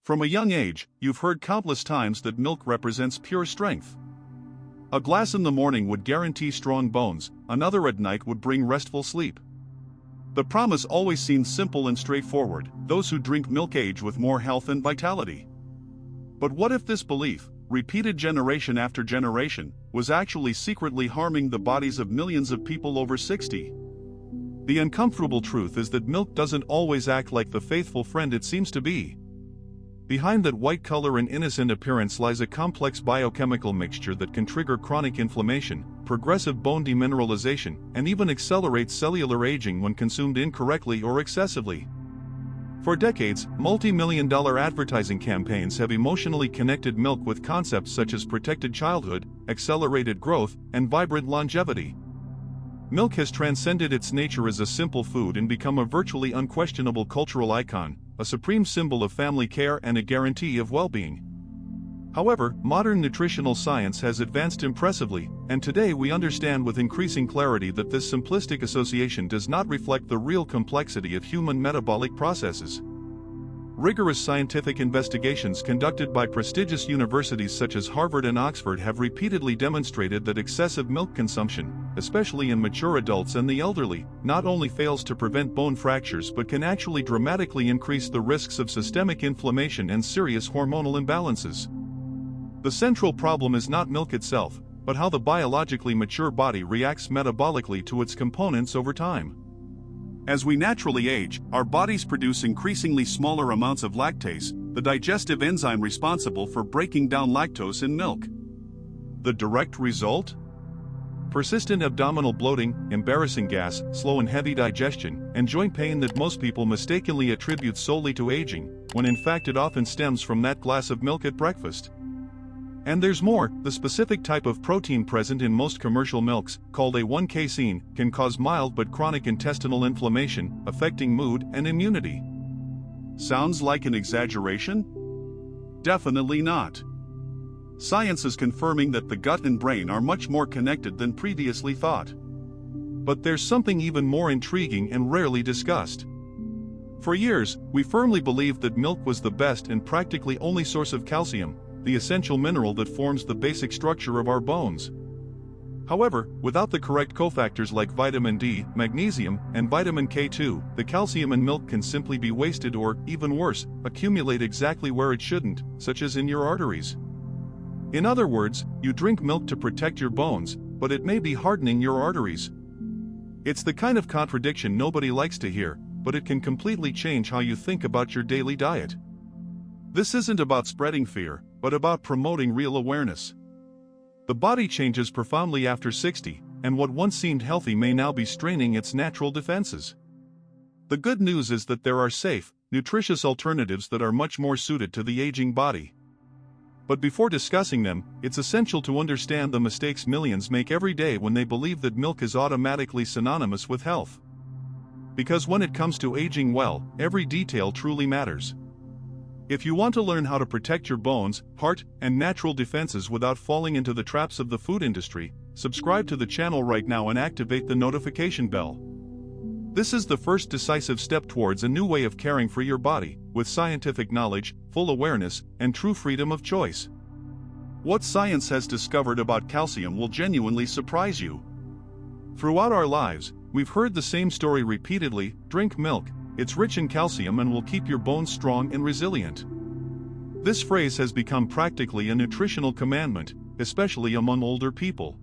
From a young age, you've heard countless times that milk represents pure strength. A glass in the morning would guarantee strong bones, another at night would bring restful sleep. The promise always seemed simple and straightforward: those who drink milk age with more health and vitality. But what if this belief, repeated generation after generation, was actually secretly harming the bodies of millions of people over 60? The uncomfortable truth is that milk doesn't always act like the faithful friend it seems to be. Behind that white color and innocent appearance lies a complex biochemical mixture that can trigger chronic inflammation, progressive bone demineralization, and even accelerate cellular aging when consumed incorrectly or excessively. For decades, multi-million-dollar advertising campaigns have emotionally connected milk with concepts such as protected childhood, accelerated growth, and vibrant longevity. Milk has transcended its nature as a simple food and become a virtually unquestionable cultural icon, a supreme symbol of family care and a guarantee of well-being. However, modern nutritional science has advanced impressively, and today we understand with increasing clarity that this simplistic association does not reflect the real complexity of human metabolic processes. Rigorous scientific investigations conducted by prestigious universities such as Harvard and Oxford have repeatedly demonstrated that excessive milk consumption, especially in mature adults and the elderly, not only fails to prevent bone fractures but can actually dramatically increase the risks of systemic inflammation and serious hormonal imbalances. The central problem is not milk itself, but how the biologically mature body reacts metabolically to its components over time. As we naturally age, our bodies produce increasingly smaller amounts of lactase, the digestive enzyme responsible for breaking down lactose in milk. The direct result? Persistent abdominal bloating, embarrassing gas, slow and heavy digestion, and joint pain that most people mistakenly attribute solely to aging, when in fact it often stems from that glass of milk at breakfast. And there's more: the specific type of protein present in most commercial milks, called A1-casein, can cause mild but chronic intestinal inflammation, affecting mood and immunity. Sounds like an exaggeration? Definitely not. Science is confirming that the gut and brain are much more connected than previously thought. But there's something even more intriguing and rarely discussed. For years, we firmly believed that milk was the best and practically only source of calcium, the essential mineral that forms the basic structure of our bones. However, without the correct cofactors like vitamin D, magnesium, and vitamin K2, the calcium in milk can simply be wasted or, even worse, accumulate exactly where it shouldn't, such as in your arteries. In other words, you drink milk to protect your bones, but it may be hardening your arteries. It's the kind of contradiction nobody likes to hear, but it can completely change how you think about your daily diet. This isn't about spreading fear, but about promoting real awareness. The body changes profoundly after 60, and what once seemed healthy may now be straining its natural defenses. The good news is that there are safe, nutritious alternatives that are much more suited to the aging body. But before discussing them, it's essential to understand the mistakes millions make every day when they believe that milk is automatically synonymous with health. Because when it comes to aging well, every detail truly matters. If you want to learn how to protect your bones, heart, and natural defenses without falling into the traps of the food industry, subscribe to the channel right now and activate the notification bell. This is the first decisive step towards a new way of caring for your body, with scientific knowledge, full awareness, and true freedom of choice. What science has discovered about calcium will genuinely surprise you. Throughout our lives, we've heard the same story repeatedly: drink milk. It's rich in calcium and will keep your bones strong and resilient. This phrase has become practically a nutritional commandment, especially among older people.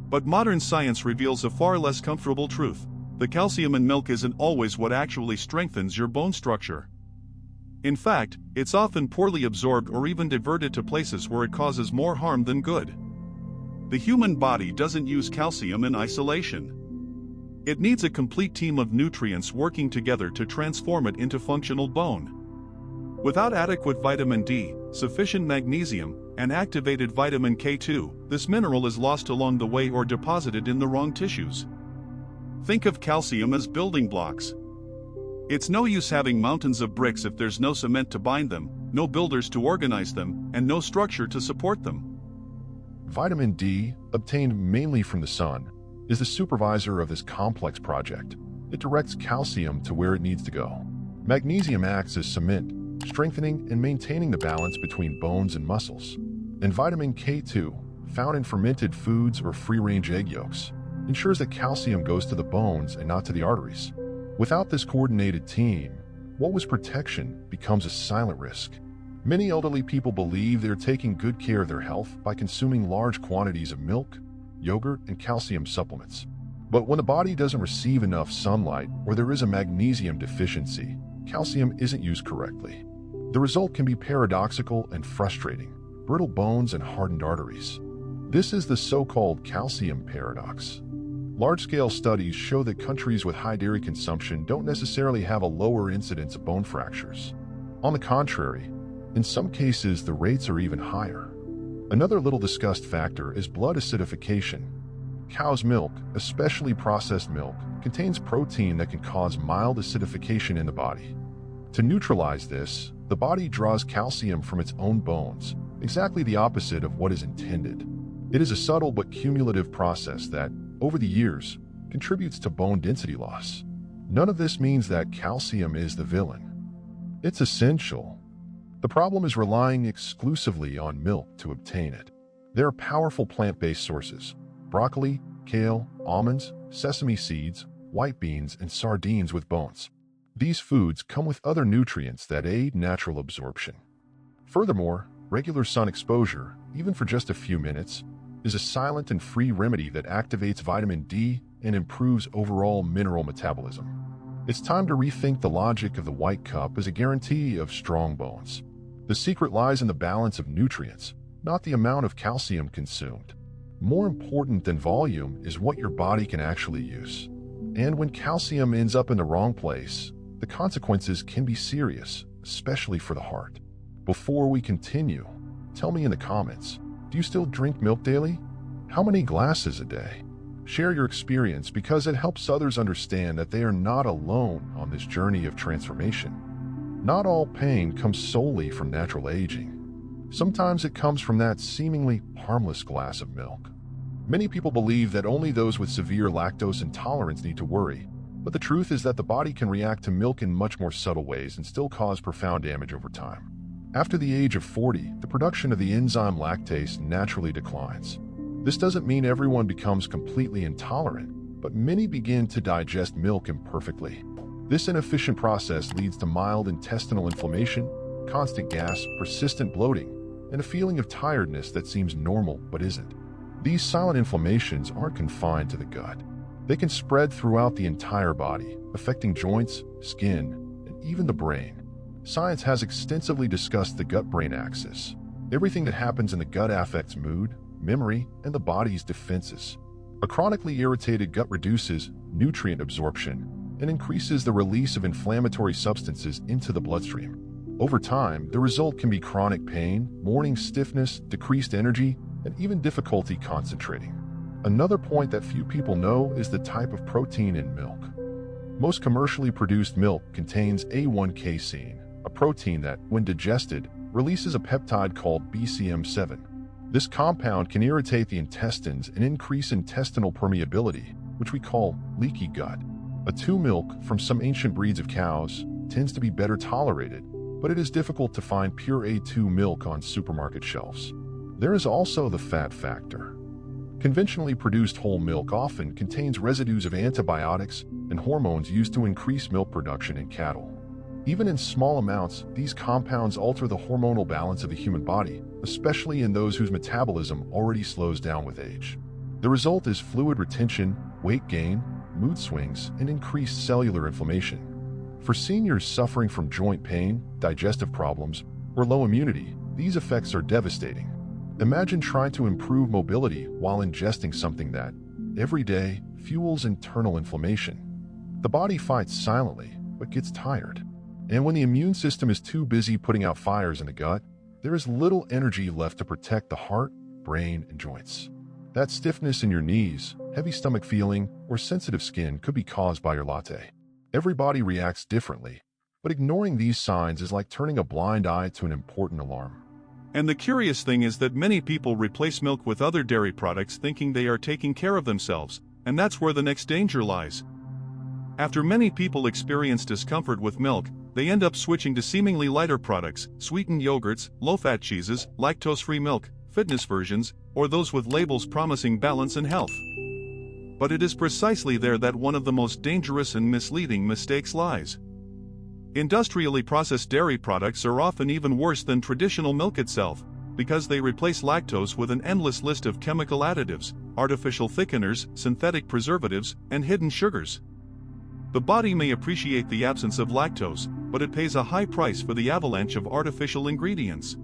But modern science reveals a far less comfortable truth: the calcium in milk isn't always what actually strengthens your bone structure. In fact, it's often poorly absorbed or even diverted to places where it causes more harm than good. The human body doesn't use calcium in isolation. It needs a complete team of nutrients working together to transform it into functional bone. Without adequate vitamin D, sufficient magnesium, and activated vitamin K2, this mineral is lost along the way or deposited in the wrong tissues. Think of calcium as building blocks. It's no use having mountains of bricks if there's no cement to bind them, no builders to organize them, and no structure to support them. Vitamin D, obtained mainly from the sun, is the supervisor of this complex project. It directs calcium to where it needs to go. Magnesium acts as cement, strengthening and maintaining the balance between bones and muscles. And vitamin K2, found in fermented foods or free-range egg yolks, ensures that calcium goes to the bones and not to the arteries. Without this coordinated team, what was protection becomes a silent risk. Many elderly people believe they are taking good care of their health by consuming large quantities of milk, yogurt, and calcium supplements. But when the body doesn't receive enough sunlight or there is a magnesium deficiency, calcium isn't used correctly. The result can be paradoxical and frustrating: brittle bones and hardened arteries. This is the so-called calcium paradox. Large-scale studies show that countries with high dairy consumption don't necessarily have a lower incidence of bone fractures. On the contrary, in some cases the rates are even higher. Another little discussed factor is blood acidification. Cow's milk, especially processed milk, contains protein that can cause mild acidification in the body. To neutralize this, the body draws calcium from its own bones, exactly the opposite of what is intended. It is a subtle but cumulative process that, over the years, contributes to bone density loss. None of this means that calcium is the villain. It's essential. The problem is relying exclusively on milk to obtain it. There are powerful plant-based sources: broccoli, kale, almonds, sesame seeds, white beans, and sardines with bones. These foods come with other nutrients that aid natural absorption. Furthermore, regular sun exposure, even for just a few minutes, is a silent and free remedy that activates vitamin D and improves overall mineral metabolism. It's time to rethink the logic of the white cup as a guarantee of strong bones. The secret lies in the balance of nutrients, not the amount of calcium consumed. More important than volume is what your body can actually use. And when calcium ends up in the wrong place, the consequences can be serious, especially for the heart. Before we continue, tell me in the comments, do you still drink milk daily? How many glasses a day? Share your experience because it helps others understand that they are not alone on this journey of transformation. Not all pain comes solely from natural aging. Sometimes it comes from that seemingly harmless glass of milk. Many people believe that only those with severe lactose intolerance need to worry, but the truth is that the body can react to milk in much more subtle ways and still cause profound damage over time. After the age of 40, the production of the enzyme lactase naturally declines. This doesn't mean everyone becomes completely intolerant, but many begin to digest milk imperfectly. This inefficient process leads to mild intestinal inflammation, constant gas, persistent bloating, and a feeling of tiredness that seems normal but isn't. These silent inflammations aren't confined to the gut. They can spread throughout the entire body, affecting joints, skin, and even the brain. Science has extensively discussed the gut-brain axis. Everything that happens in the gut affects mood, memory, and the body's defenses. A chronically irritated gut reduces nutrient absorption and increases the release of inflammatory substances into the bloodstream. Over time, the result can be chronic pain, morning stiffness, decreased energy, and even difficulty concentrating. Another point that few people know is the type of protein in milk. Most commercially produced milk contains A1 casein, a protein that, when digested, releases a peptide called BCM7. This compound can irritate the intestines and increase intestinal permeability, which we call leaky gut. A2 milk from some ancient breeds of cows tends to be better tolerated, but it is difficult to find pure A2 milk on supermarket shelves. There is also the fat factor. Conventionally produced whole milk often contains residues of antibiotics and hormones used to increase milk production in cattle. Even in small amounts, these compounds alter the hormonal balance of the human body, especially in those whose metabolism already slows down with age. The result is fluid retention, weight gain, mood swings, and increased cellular inflammation. For seniors suffering from joint pain, digestive problems, or low immunity, these effects are devastating. Imagine trying to improve mobility while ingesting something that, every day, fuels internal inflammation. The body fights silently, but gets tired. And when the immune system is too busy putting out fires in the gut, there is little energy left to protect the heart, brain, and joints. That stiffness in your knees, heavy stomach feeling, or sensitive skin could be caused by your latte. Every body reacts differently, but ignoring these signs is like turning a blind eye to an important alarm. And the curious thing is that many people replace milk with other dairy products thinking they are taking care of themselves, and that's where the next danger lies. After many people experience discomfort with milk, they end up switching to seemingly lighter products, sweetened yogurts, low-fat cheeses, lactose-free milk, fitness versions, or those with labels promising balance and health. But it is precisely there that one of the most dangerous and misleading mistakes lies. Industrially processed dairy products are often even worse than traditional milk itself, because they replace lactose with an endless list of chemical additives, artificial thickeners, synthetic preservatives, and hidden sugars. The body may appreciate the absence of lactose, but it pays a high price for the avalanche of artificial ingredients.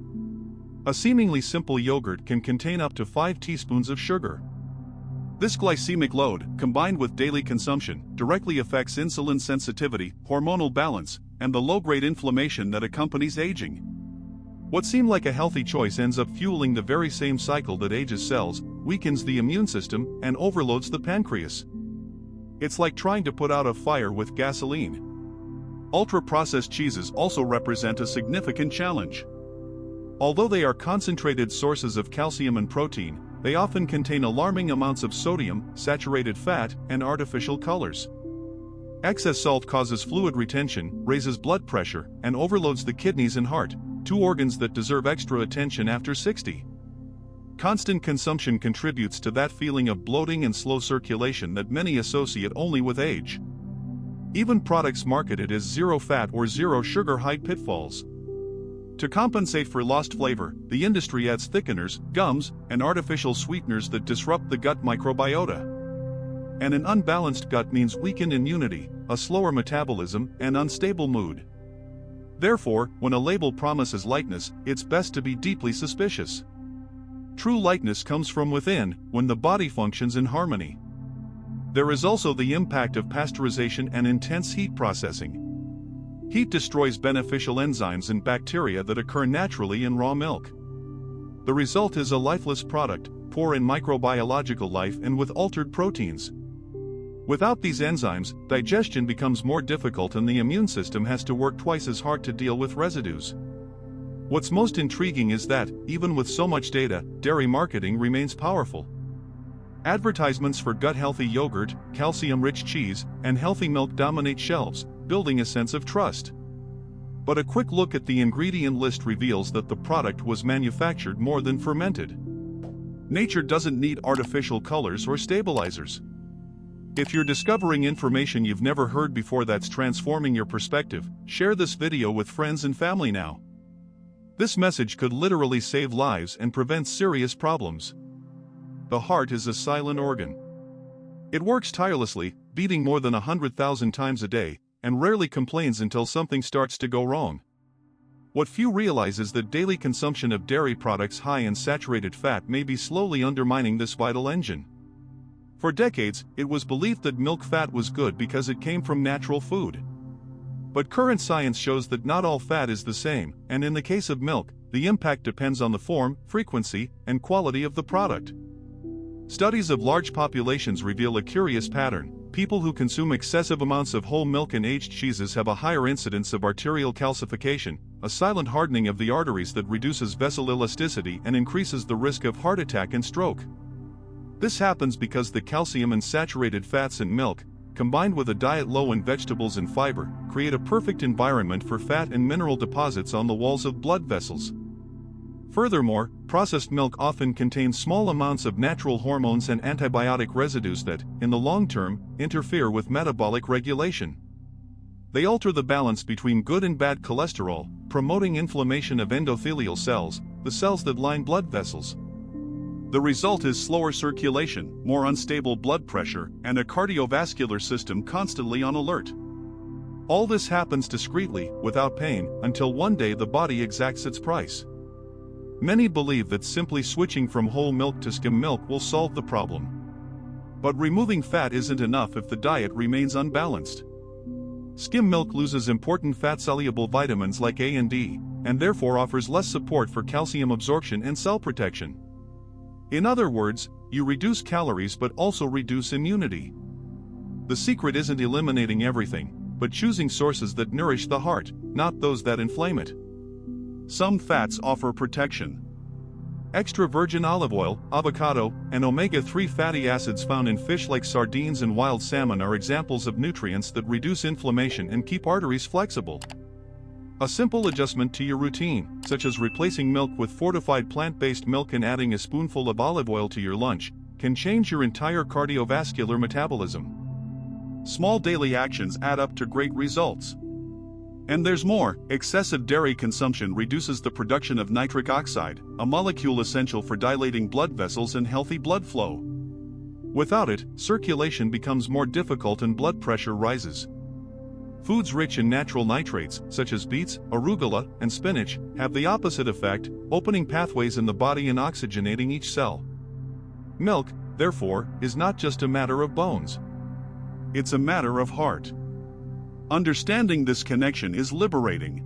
A seemingly simple yogurt can contain up to 5 teaspoons of sugar. This glycemic load, combined with daily consumption, directly affects insulin sensitivity, hormonal balance, and the low-grade inflammation that accompanies aging. What seemed like a healthy choice ends up fueling the very same cycle that ages cells, weakens the immune system, and overloads the pancreas. It's like trying to put out a fire with gasoline. Ultra-processed cheeses also represent a significant challenge. Although they are concentrated sources of calcium and protein, they often contain alarming amounts of sodium, saturated fat, and artificial colors. Excess salt causes fluid retention, raises blood pressure, and overloads the kidneys and heart, 2 organs that deserve extra attention after 60. Constant consumption contributes to that feeling of bloating and slow circulation that many associate only with age. Even products marketed as zero fat or zero sugar hide pitfalls. To compensate for lost flavor, the industry adds thickeners, gums, and artificial sweeteners that disrupt the gut microbiota. And an unbalanced gut means weakened immunity, a slower metabolism, and unstable mood. Therefore, when a label promises lightness, it's best to be deeply suspicious. True lightness comes from within, when the body functions in harmony. There is also the impact of pasteurization and intense heat processing. Heat destroys beneficial enzymes and bacteria that occur naturally in raw milk. The result is a lifeless product, poor in microbiological life and with altered proteins. Without these enzymes, digestion becomes more difficult and the immune system has to work twice as hard to deal with residues. What's most intriguing is that, even with so much data, dairy marketing remains powerful. Advertisements for gut-healthy yogurt, calcium-rich cheese, and healthy milk dominate shelves, building a sense of trust. But a quick look at the ingredient list reveals that the product was manufactured more than fermented. Nature doesn't need artificial colors or stabilizers. If you're discovering information you've never heard before that's transforming your perspective, share this video with friends and family now. This message could literally save lives and prevent serious problems. The heart is a silent organ. It works tirelessly, beating more than 100,000 times a day, and rarely complains until something starts to go wrong. What few realize is that daily consumption of dairy products high in saturated fat may be slowly undermining this vital engine. For decades, it was believed that milk fat was good because it came from natural food. But current science shows that not all fat is the same, and in the case of milk, the impact depends on the form, frequency, and quality of the product. Studies of large populations reveal a curious pattern. People who consume excessive amounts of whole milk and aged cheeses have a higher incidence of arterial calcification, a silent hardening of the arteries that reduces vessel elasticity and increases the risk of heart attack and stroke. This happens because the calcium and saturated fats in milk, combined with a diet low in vegetables and fiber, create a perfect environment for fat and mineral deposits on the walls of blood vessels. Furthermore, processed milk often contains small amounts of natural hormones and antibiotic residues that, in the long term, interfere with metabolic regulation. They alter the balance between good and bad cholesterol, promoting inflammation of endothelial cells, the cells that line blood vessels. The result is slower circulation, more unstable blood pressure, and a cardiovascular system constantly on alert. All this happens discreetly, without pain, until one day the body exacts its price. Many believe that simply switching from whole milk to skim milk will solve the problem. But removing fat isn't enough if the diet remains unbalanced. Skim milk loses important fat-soluble vitamins like A and D, and therefore offers less support for calcium absorption and cell protection. In other words, you reduce calories but also reduce immunity. The secret isn't eliminating everything, but choosing sources that nourish the heart, not those that inflame it. Some fats offer protection. Extra virgin olive oil, avocado, and omega-3 fatty acids found in fish like sardines and wild salmon are examples of nutrients that reduce inflammation and keep arteries flexible. A simple adjustment to your routine, such as replacing milk with fortified plant-based milk and adding a spoonful of olive oil to your lunch, can change your entire cardiovascular metabolism. Small daily actions add up to great results. And there's more. Excessive dairy consumption reduces the production of nitric oxide, a molecule essential for dilating blood vessels and healthy blood flow. Without it, circulation becomes more difficult and blood pressure rises. Foods rich in natural nitrates, such as beets, arugula, and spinach, have the opposite effect, opening pathways in the body and oxygenating each cell. Milk, therefore, is not just a matter of bones. It's a matter of heart. Understanding this connection is liberating.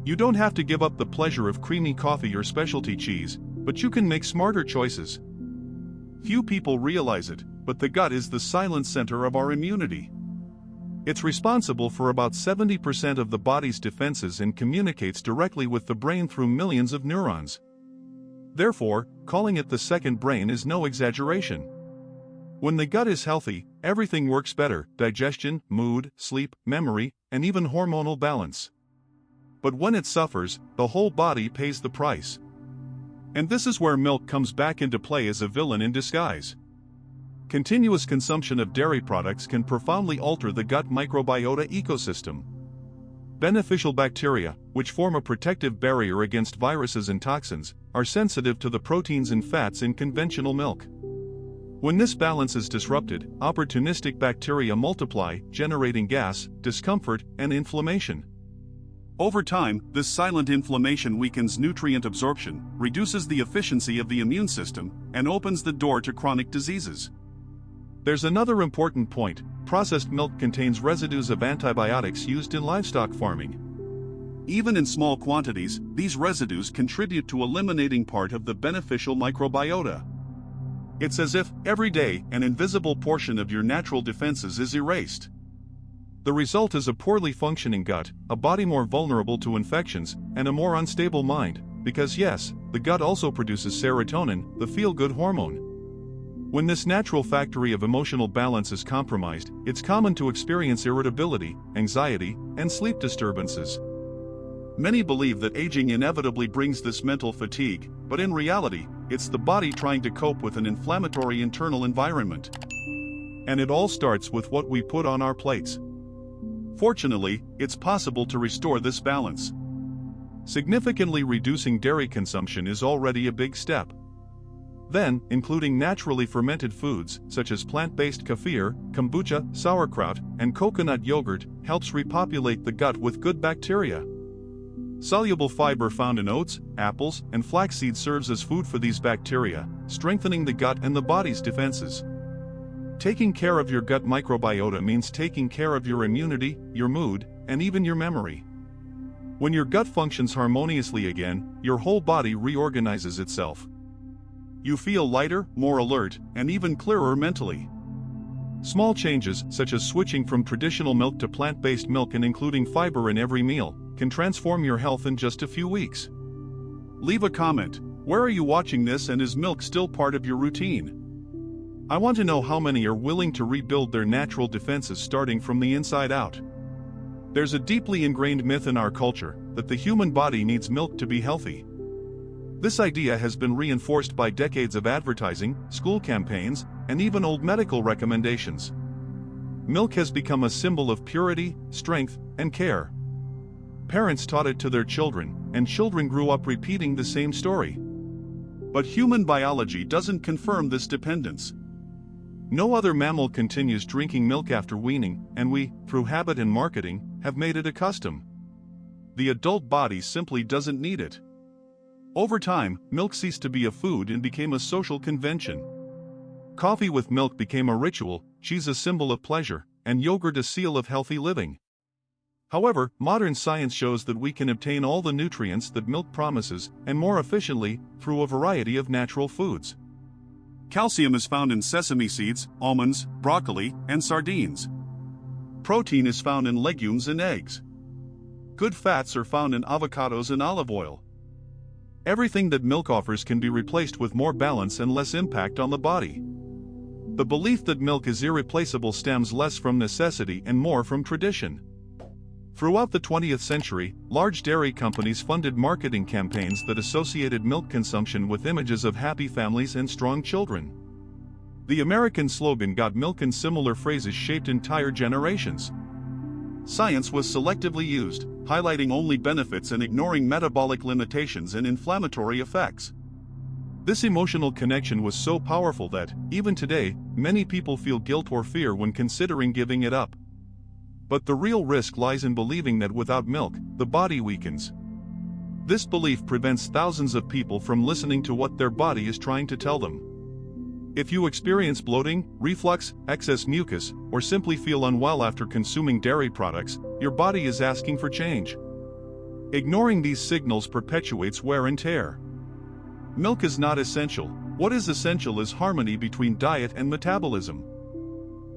You don't have to give up the pleasure of creamy coffee or specialty cheese, but you can make smarter choices. Few people realize it, but the gut is the silent center of our immunity. It's responsible for about 70% of the body's defenses and communicates directly with the brain through millions of neurons. Therefore, calling it the second brain is no exaggeration. When the gut is healthy, everything works better: digestion, mood, sleep, memory, and even hormonal balance. But when it suffers, the whole body pays the price. And this is where milk comes back into play as a villain in disguise. Continuous consumption of dairy products can profoundly alter the gut microbiota ecosystem. Beneficial bacteria, which form a protective barrier against viruses and toxins, are sensitive to the proteins and fats in conventional milk. When this balance is disrupted, opportunistic bacteria multiply, generating gas, discomfort, and inflammation. Over time, this silent inflammation weakens nutrient absorption, reduces the efficiency of the immune system, and opens the door to chronic diseases. There's another important point: processed milk contains residues of antibiotics used in livestock farming. Even in small quantities, these residues contribute to eliminating part of the beneficial microbiota. It's as if, every day, an invisible portion of your natural defenses is erased. The result is a poorly functioning gut, a body more vulnerable to infections, and a more unstable mind, because yes, the gut also produces serotonin, the feel-good hormone. When this natural factory of emotional balance is compromised, it's common to experience irritability, anxiety, and sleep disturbances. Many believe that aging inevitably brings this mental fatigue, but in reality, it's the body trying to cope with an inflammatory internal environment. And it all starts with what we put on our plates. Fortunately, it's possible to restore this balance. Significantly reducing dairy consumption is already a big step. Then, including naturally fermented foods, such as plant-based kefir, kombucha, sauerkraut, and coconut yogurt, helps repopulate the gut with good bacteria. Soluble fiber found in oats, apples, and flaxseed serves as food for these bacteria, strengthening the gut and the body's defenses. Taking care of your gut microbiota means taking care of your immunity, your mood, and even your memory. When your gut functions harmoniously again, your whole body reorganizes itself. You feel lighter, more alert, and even clearer mentally. Small changes, such as switching from traditional milk to plant-based milk and including fiber in every meal, can transform your health in just a few weeks. Leave a comment. Where are you watching this, and is milk still part of your routine? I want to know how many are willing to rebuild their natural defenses starting from the inside out. There's a deeply ingrained myth in our culture that the human body needs milk to be healthy. This idea has been reinforced by decades of advertising, school campaigns, and even old medical recommendations. Milk has become a symbol of purity, strength, and care. Parents taught it to their children, and children grew up repeating the same story. But human biology doesn't confirm this dependence. No other mammal continues drinking milk after weaning, and we, through habit and marketing, have made it a custom. The adult body simply doesn't need it. Over time, milk ceased to be a food and became a social convention. Coffee with milk became a ritual, cheese a symbol of pleasure, and yogurt a seal of healthy living. However, modern science shows that we can obtain all the nutrients that milk promises, and more efficiently, through a variety of natural foods. Calcium is found in sesame seeds, almonds, broccoli, and sardines. Protein is found in legumes and eggs. Good fats are found in avocados and olive oil. Everything that milk offers can be replaced with more balance and less impact on the body. The belief that milk is irreplaceable stems less from necessity and more from tradition. Throughout the 20th century, large dairy companies funded marketing campaigns that associated milk consumption with images of happy families and strong children. The American slogan "Got Milk" and similar phrases shaped entire generations. Science was selectively used, highlighting only benefits and ignoring metabolic limitations and inflammatory effects. This emotional connection was so powerful that, even today, many people feel guilt or fear when considering giving it up. But the real risk lies in believing that without milk, the body weakens. This belief prevents thousands of people from listening to what their body is trying to tell them. If you experience bloating, reflux, excess mucus, or simply feel unwell after consuming dairy products, your body is asking for change. Ignoring these signals perpetuates wear and tear. Milk is not essential. What is essential is harmony between diet and metabolism.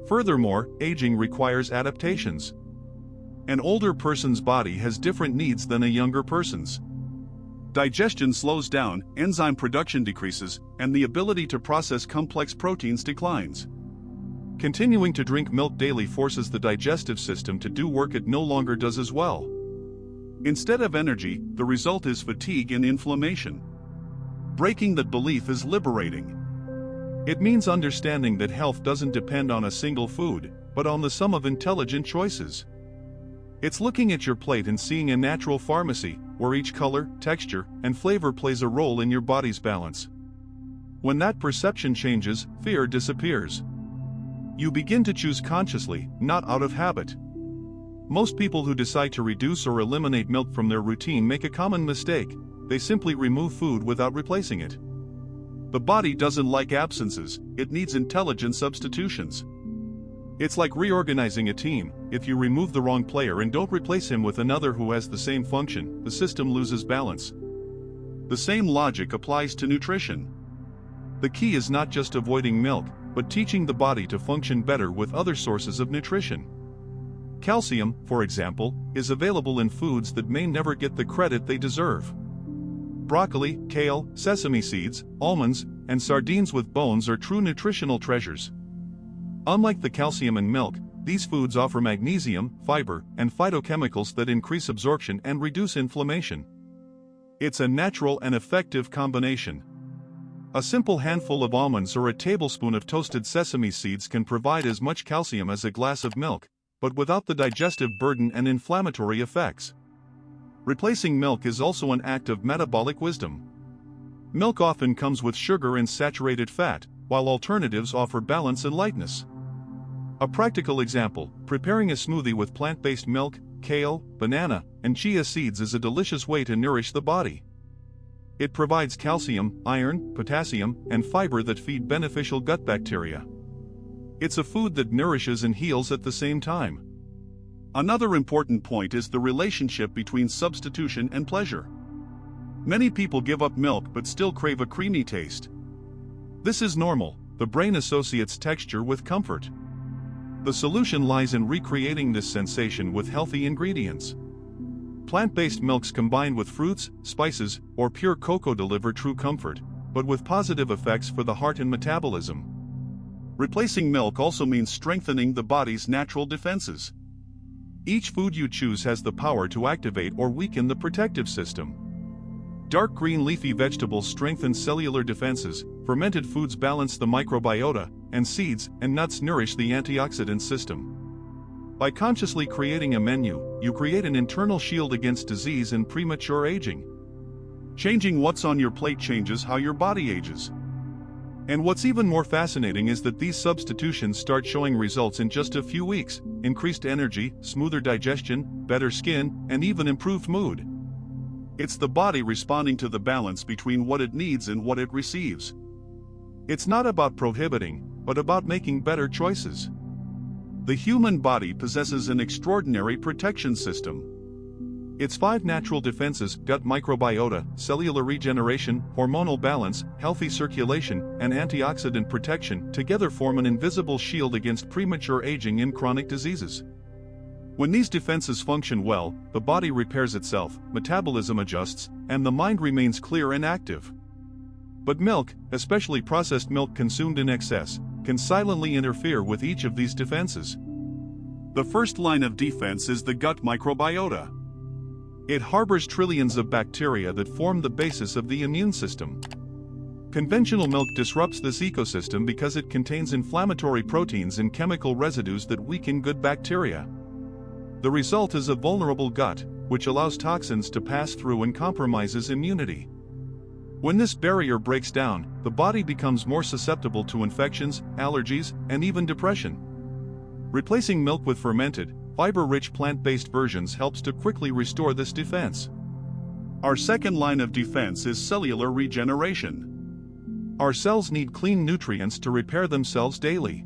Furthermore, aging requires adaptations. An older person's body has different needs than a younger person's. Digestion slows down, enzyme production decreases, and the ability to process complex proteins declines. Continuing to drink milk daily forces the digestive system to do work it no longer does as well. Instead of energy, the result is fatigue and inflammation. Breaking that belief is liberating. It means understanding that health doesn't depend on a single food, but on the sum of intelligent choices. It's looking at your plate and seeing a natural pharmacy, where each color, texture, and flavor plays a role in your body's balance. When that perception changes, fear disappears. You begin to choose consciously, not out of habit. Most people who decide to reduce or eliminate milk from their routine make a common mistake: they simply remove food without replacing it. The body doesn't like absences, it needs intelligent substitutions. It's like reorganizing a team. If you remove the wrong player and don't replace him with another who has the same function, the system loses balance. The same logic applies to nutrition. The key is not just avoiding milk, but teaching the body to function better with other sources of nutrition. Calcium, for example, is available in foods that may never get the credit they deserve. Broccoli, kale, sesame seeds, almonds, and sardines with bones are true nutritional treasures. Unlike the calcium in milk, these foods offer magnesium, fiber, and phytochemicals that increase absorption and reduce inflammation. It's a natural and effective combination. A simple handful of almonds or a tablespoon of toasted sesame seeds can provide as much calcium as a glass of milk, but without the digestive burden and inflammatory effects. Replacing milk is also an act of metabolic wisdom. Milk often comes with sugar and saturated fat, while alternatives offer balance and lightness. A practical example: preparing a smoothie with plant-based milk, kale, banana, and chia seeds is a delicious way to nourish the body. It provides calcium, iron, potassium, and fiber that feed beneficial gut bacteria. It's a food that nourishes and heals at the same time. Another important point is the relationship between substitution and pleasure. Many people give up milk but still crave a creamy taste. This is normal. The brain associates texture with comfort. The solution lies in recreating this sensation with healthy ingredients. Plant-based milks combined with fruits, spices, or pure cocoa deliver true comfort, but with positive effects for the heart and metabolism. Replacing milk also means strengthening the body's natural defenses. Each food you choose has the power to activate or weaken the protective system. Dark green leafy vegetables strengthen cellular defenses, fermented foods balance the microbiota, and seeds and nuts nourish the antioxidant system. By consciously creating a menu, you create an internal shield against disease and premature aging. Changing what's on your plate changes how your body ages. And what's even more fascinating is that these substitutions start showing results in just a few weeks: increased energy, smoother digestion, better skin, and even improved mood. It's the body responding to the balance between what it needs and what it receives. It's not about prohibiting, but about making better choices. The human body possesses an extraordinary protection system. Its 5 natural defenses: gut microbiota, cellular regeneration, hormonal balance, healthy circulation, and antioxidant protection together form an invisible shield against premature aging and chronic diseases. When these defenses function well, the body repairs itself, metabolism adjusts, and the mind remains clear and active. But milk, especially processed milk consumed in excess, can silently interfere with each of these defenses. The first line of defense is the gut microbiota. It harbors trillions of bacteria that form the basis of the immune system. Conventional milk disrupts this ecosystem because it contains inflammatory proteins and chemical residues that weaken good bacteria. The result is a vulnerable gut, which allows toxins to pass through and compromises immunity. When this barrier breaks down, the body becomes more susceptible to infections, allergies, and even depression. Replacing milk with fermented, fiber-rich plant-based versions helps to quickly restore this defense. Our second line of defense is cellular regeneration. Our cells need clean nutrients to repair themselves daily.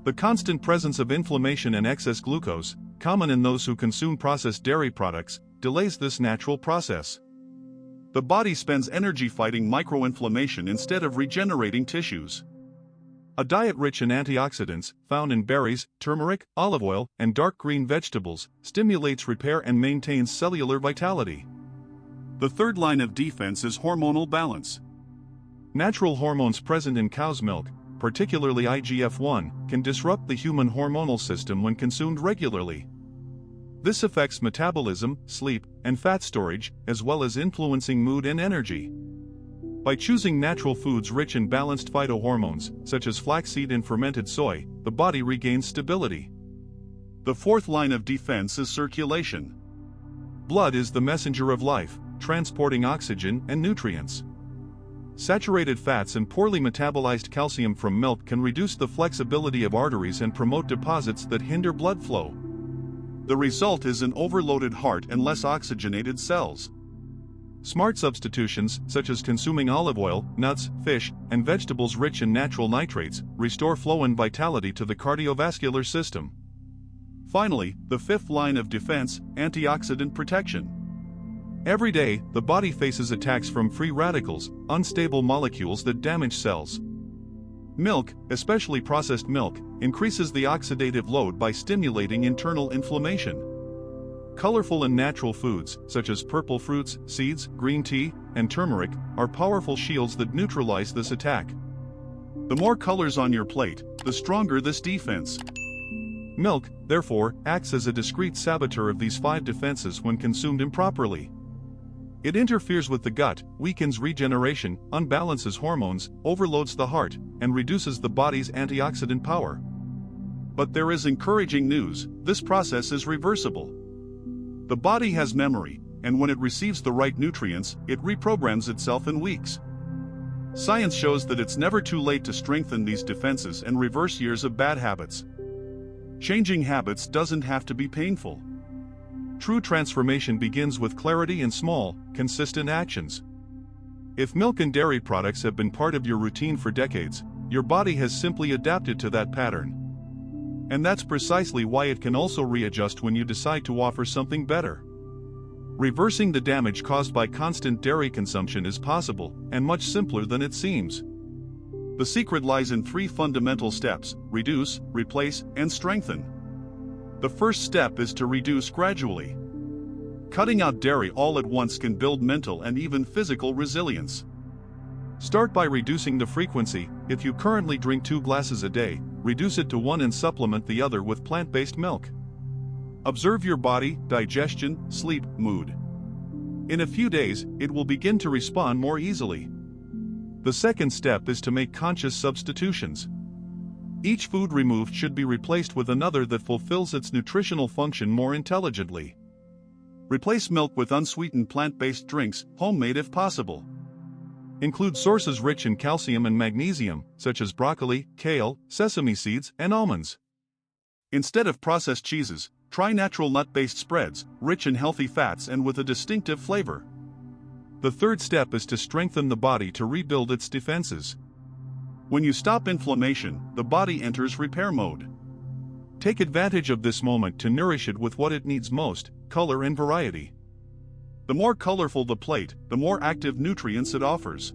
The constant presence of inflammation and excess glucose, common in those who consume processed dairy products, delays this natural process. The body spends energy fighting microinflammation instead of regenerating tissues. A diet rich in antioxidants, found in berries, turmeric, olive oil, and dark green vegetables, stimulates repair and maintains cellular vitality. The third line of defense is hormonal balance. Natural hormones present in cow's milk, particularly IGF-1, can disrupt the human hormonal system when consumed regularly. This affects metabolism, sleep, and fat storage, as well as influencing mood and energy. By choosing natural foods rich in balanced phytohormones, such as flaxseed and fermented soy, the body regains stability. The fourth line of defense is circulation. Blood is the messenger of life, transporting oxygen and nutrients. Saturated fats and poorly metabolized calcium from milk can reduce the flexibility of arteries and promote deposits that hinder blood flow. The result is an overloaded heart and less oxygenated cells. Smart substitutions, such as consuming olive oil, nuts, fish, and vegetables rich in natural nitrates, restore flow and vitality to the cardiovascular system. Finally, the fifth line of defense, antioxidant protection. Every day, the body faces attacks from free radicals, unstable molecules that damage cells. Milk, especially processed milk, increases the oxidative load by stimulating internal inflammation. Colorful and natural foods, such as purple fruits, seeds, green tea, and turmeric, are powerful shields that neutralize this attack. The more colors on your plate, the stronger this defense. Milk, therefore, acts as a discreet saboteur of these 5 defenses when consumed improperly. It interferes with the gut, weakens regeneration, unbalances hormones, overloads the heart, and reduces the body's antioxidant power. But there is encouraging news: this process is reversible. The body has memory, and when it receives the right nutrients, it reprograms itself in weeks. Science shows that it's never too late to strengthen these defenses and reverse years of bad habits. Changing habits doesn't have to be painful. True transformation begins with clarity and small, consistent actions. If milk and dairy products have been part of your routine for decades, your body has simply adapted to that pattern. And that's precisely why it can also readjust when you decide to offer something better. Reversing the damage caused by constant dairy consumption is possible, and much simpler than it seems. The secret lies in 3 fundamental steps: reduce, replace, and strengthen. The first step is to reduce gradually. Cutting out dairy all at once can build mental and even physical resilience. Start by reducing the frequency. If you currently drink 2 glasses a day, reduce it to 1 and supplement the other with plant-based milk. Observe your body, digestion, sleep, mood. In a few days, it will begin to respond more easily. The second step is to make conscious substitutions. Each food removed should be replaced with another that fulfills its nutritional function more intelligently. Replace milk with unsweetened plant-based drinks, homemade if possible. Include sources rich in calcium and magnesium, such as broccoli, kale, sesame seeds, and almonds. Instead of processed cheeses, try natural nut-based spreads, rich in healthy fats and with a distinctive flavor. The third step is to strengthen the body to rebuild its defenses. When you stop inflammation, the body enters repair mode. Take advantage of this moment to nourish it with what it needs most: color and variety. The more colorful the plate, the more active nutrients it offers.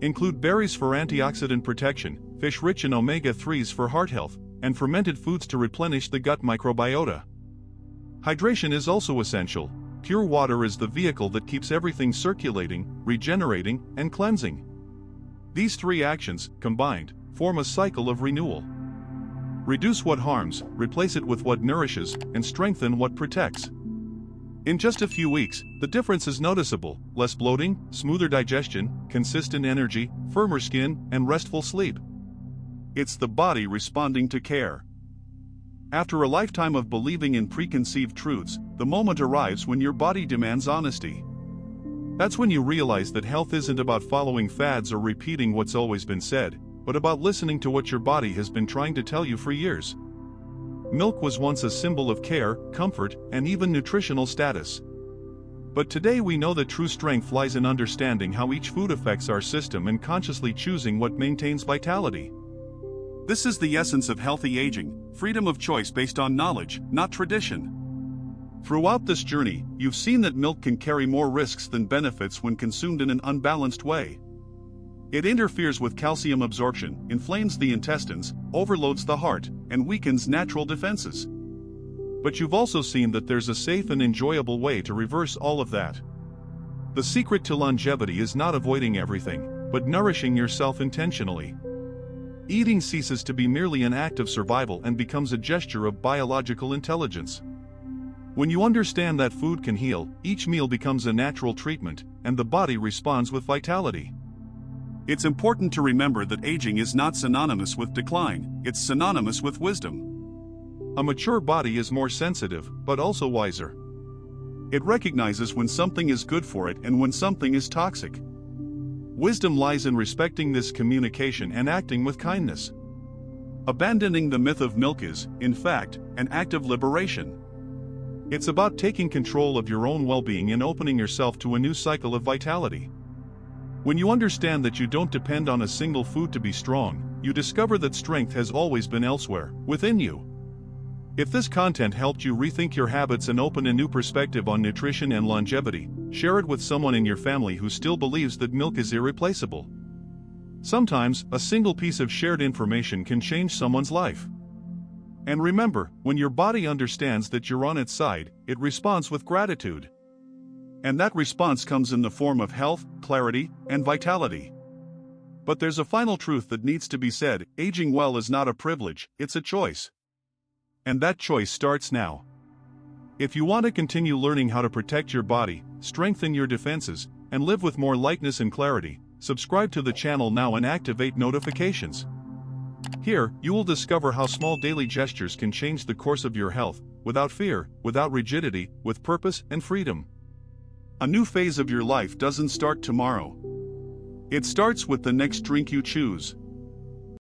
Include berries for antioxidant protection, fish rich in omega-3s for heart health, and fermented foods to replenish the gut microbiota. Hydration is also essential. Pure water is the vehicle that keeps everything circulating, regenerating, and cleansing. These 3 actions, combined, form a cycle of renewal. Reduce what harms, replace it with what nourishes, and strengthen what protects. In just a few weeks, the difference is noticeable: less bloating, smoother digestion, consistent energy, firmer skin, and restful sleep. It's the body responding to care. After a lifetime of believing in preconceived truths, the moment arrives when your body demands honesty. That's when you realize that health isn't about following fads or repeating what's always been said, but about listening to what your body has been trying to tell you for years. Milk was once a symbol of care, comfort, and even nutritional status. But today we know that true strength lies in understanding how each food affects our system and consciously choosing what maintains vitality. This is the essence of healthy aging: freedom of choice based on knowledge, not tradition. Throughout this journey, you've seen that milk can carry more risks than benefits when consumed in an unbalanced way. It interferes with calcium absorption, inflames the intestines, overloads the heart, and weakens natural defenses. But you've also seen that there's a safe and enjoyable way to reverse all of that. The secret to longevity is not avoiding everything, but nourishing yourself intentionally. Eating ceases to be merely an act of survival and becomes a gesture of biological intelligence. When you understand that food can heal, each meal becomes a natural treatment, and the body responds with vitality. It's important to remember that aging is not synonymous with decline, it's synonymous with wisdom. A mature body is more sensitive, but also wiser. It recognizes when something is good for it and when something is toxic. Wisdom lies in respecting this communication and acting with kindness. Abandoning the myth of milk is, in fact, an act of liberation. It's about taking control of your own well-being and opening yourself to a new cycle of vitality. When you understand that you don't depend on a single food to be strong, you discover that strength has always been elsewhere, within you. If this content helped you rethink your habits and open a new perspective on nutrition and longevity, share it with someone in your family who still believes that milk is irreplaceable. Sometimes, a single piece of shared information can change someone's life. And remember, when your body understands that you're on its side, it responds with gratitude. And that response comes in the form of health, clarity, and vitality. But there's a final truth that needs to be said: aging well is not a privilege, it's a choice. And that choice starts now. If you want to continue learning how to protect your body, strengthen your defenses, and live with more lightness and clarity, subscribe to the channel now and activate notifications. Here, you will discover how small daily gestures can change the course of your health, without fear, without rigidity, with purpose and freedom. A new phase of your life doesn't start tomorrow. It starts with the next drink you choose.